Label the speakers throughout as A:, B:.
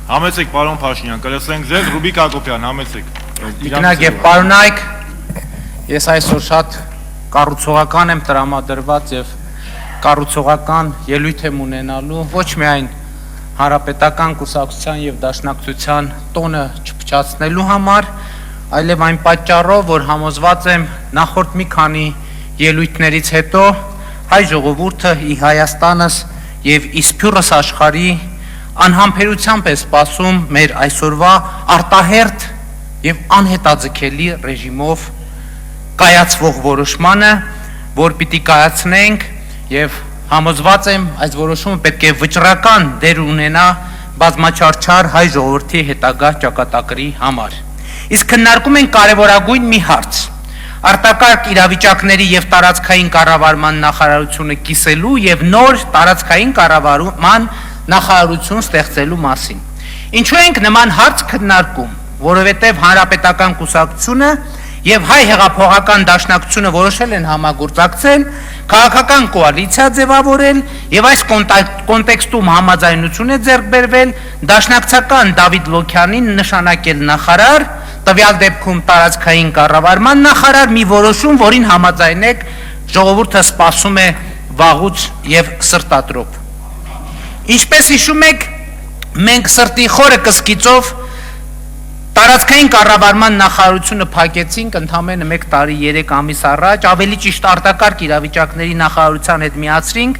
A: Համեցեք պարոն Փաշինյան, կլսենք ձեզ, Ռուբիկ Հակոբյան, համեցեք։
B: Տիկնակ եւ պարոնայք, ես այսօր շատ կառուցողական եմ տրամադրված եւ կառուցողական ելույթ եմ ունենալու ոչ միայն հանրապետական կուսակցության եւ դաշնակցության տոնը չփչացնելու համար, այլև այն պատճառով, որ համոզված եմ նախորդ մի քանի ելույթներից հետո հայ ժողովուրդը ի Հայաստանս եւ իսփյուրս աշխարհի անհամբերությամբ է սպասում մեր այսօրվա արտահերթ եւ անհետաձգելի ռեժիմով կայացվող որոշմանը, որ պիտի կայացնենք եւ համոզված եմ այս որոշումը պետք է վճռական դեր ունենա բազմաչարչար հայ ժողովրդի հետագա ճակատագրի համար։ Իսկ քննարկում ենք կարևորագույն մի հարց՝ արտակարգ իրավիճակների եւ տարածքային կառավարման նախարարությունը կիսելու եւ նոր տարածքային կառավարման նախարարություն ստեղծելու մասին։ Ինչու ենք նման հարց քննարկում, որովհետև հանրապետական կուսակցությունը եւ հայ հեղափոխական դաշնակցությունը որոշել են համագործակցել, քաղաքական կոալիցիա ձևավորել եւ այս կոնտեքստում համաձայնություն է ձեռք բերվել դաշնակցական Դավիթ Լոքյանին նշանակել նախարար, տվյալ դեպքում տարածքային կառավարման նախարար, մի որոշում, որին համաձայնեք ժողովուրդը սպասում է վաղուց եւ սրտատրոփ։ Ինչպես հիշում եք, մենք սրտի խորը կսկիծով տարածքային կառավարման նախարարությունը փակեցինք ընդամենը 1 տարի 3 ամիս առաջ, ավելի ճիշտ արտակարգ իրավիճակների նախարարության հետ միացրինք,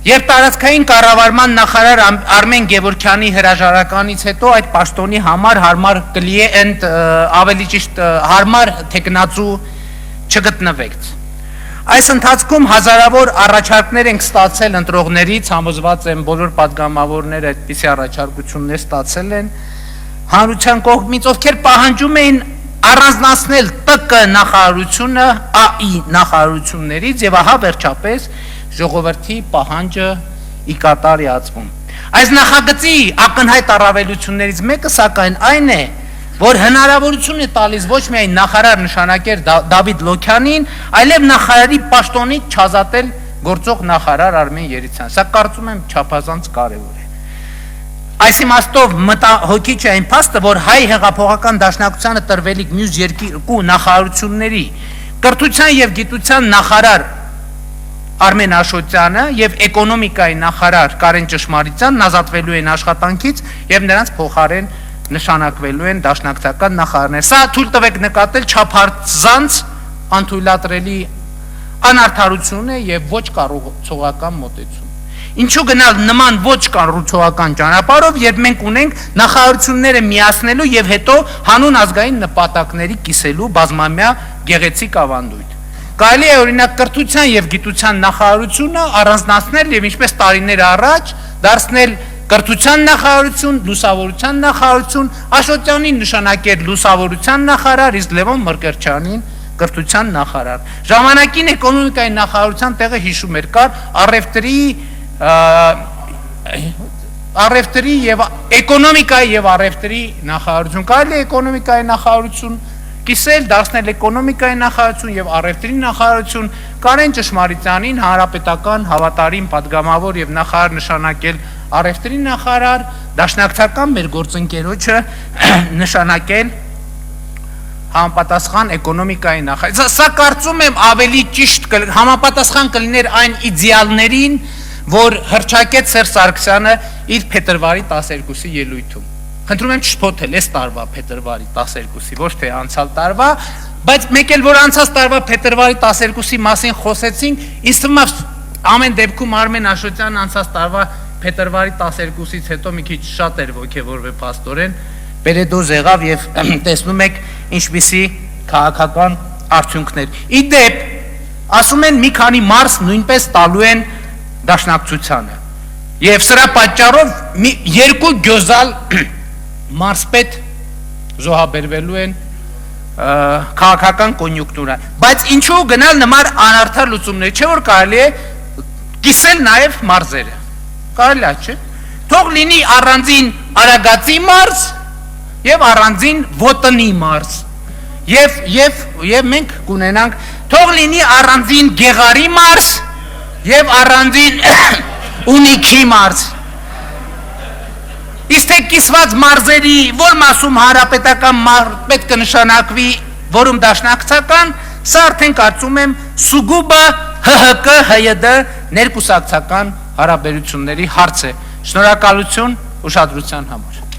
B: եւ տարածքային կառավարման նախարար Արմեն Գևորգյանի հրաժարականից հետո այդ պաշտոնի համար հարմար կլիենտ, ավելի ճիշտ հարմար թեկնածու չգտնվեց։ Այս ընթացքում հազարավոր առաջարկներ ենք ստացել ընտրողներից, համոզված եմ բոլոր պատգամավորները այդպիսի առաջարկություններ ստացել են հանրության կողմից, ովքեր պահանջում էին առանձնացնել ՏԿ նախարարությունը ԱԻ նախարարություններից եւ ահա վերջապես ժողովրդի պահանջը ի կատար է ածվում։ Այս նախագծի ակնհայտ առավելություններից մեկը սակայն այն է, որ հնարավորություն է տալիս ոչ միայն նախարար նշանակել Դավիթ Լոքյանին, այլև նախարարի պաշտոնից չազատել գործող նախարար Արմեն Երիցյանին։ Սա կարծում եմ չափազանց կարևոր է։ Այս իմաստով մտահոգիչ է այն փաստը, որ հայ հեղափոխական դաշնակցությանը տրվելիք մյուս երկու նախարարությունների կրթության եւ գիտության նախարար Արմեն Աշոտյանը եւ էկոնոմիկայի նախարար Կարեն Ճշմարիտյանն ազատվելու են աշխատանքից եւ նրանց փոխարեն նշանակվելու են դաշնակցական նախարարներ։ Սա թույլ տվեք նկատել չափազանց անթույլատրելի անարդարություն է եւ ոչ կառուցողական մոտեցում։ Ինչու գնալ նման ոչ կառուցողական ճանապարհով, երբ մենք ունենք նախարարությունները միացնելու եւ հետո հանուն ազգային նպատակների կիսելու բազմամյա գեղեցիկ ավանդույթ։ Կարելի է օրինակ կրթության եւ գիտության նախարարությունը առանձնացնել եւ ինչպես տարիներ առաջ դարձնել կրթության նախարարություն, լուսավորության նախարարություն, Աշոտյանին նշանակել լուսավորության նախարար, իսկ Լևոն Մրկերչյանին կրթության նախարար։ Ժամանակին էկոնոմիկայի նախարարության տեղը հիշում էր կար առևտրի եւ էկոնոմիկայի եւ առևտրի նախարարություն, կարելի է էկոնոմիկայի նախարարություն կիսել, դարձնել էկոնոմիկայի նախարարություն եւ առևտրի նախարարություն, Կարեն Ճշմարիտյանին հանրապետական հավատարիմ падգամավոր եւ նախարար նշանակել առևտրի նախարար, դաշնակցական մեր գործընկերոջը նշանակել համապատասխան էկոնոմիկայի նախարար։ Սա կարծում եմ ավելի ճիշտ համապատասխան կլիներ այն իդեալներին, որ հռչակեց Սերժ Սարգսյանը իր փետրվարի 12-ի ելույթում։ Խնդրում եմ չփոթել այս տարվա փետրվարի 12-ի, ոչ թե անցյալ տարվա, բայց մեկ էլ որ անցած տարվա փետրվարի 12-ի մասին խոսեցինք, ինձ թվում է ամեն դեպքում Արմեն Աշոտյանն անցած տարվա փետրվարի 12-ից հետո մի քիչ շատ էր ոգևորվել փաստորեն, Պերեդոզ եղավ եւ տեսնում եք ինչպիսի քաղաքական արդյունքներ։ Ի դեպ, ասում են մի քանի մարս նույնպես տալու են դաշնակցությանը։ Եվ սրա պատճառով երկու գյոզալ մարսպետ զոհաբերվելու են քաղաքական կոնյունկտուրա։ Բայց ինչու գնալ նման անարդար լուծումներ, չէ՞ որ կարելի է կիսել նաեւ մարզերը։ Կարելի է, չէ՞։ Թող լինի առանձին Արագածի մարզ եւ առանձին Ոտնի մարզ։ Եվ մենք կունենանք թող լինի առանձին Գեղարի մարզ եւ առանձին Ունիքի մարզ։ Եթե կիսված մարզերի որ մասում հանրապետական մարզպետ կնշանակվի, որում դաշնակցական, սա արդեն կարծում եմ սուգուբը ՀՀԿ-ՀՅԴ ներկուսակցական հարաբերությունների հարց է։ Շնորհակալություն ուշադրության համար։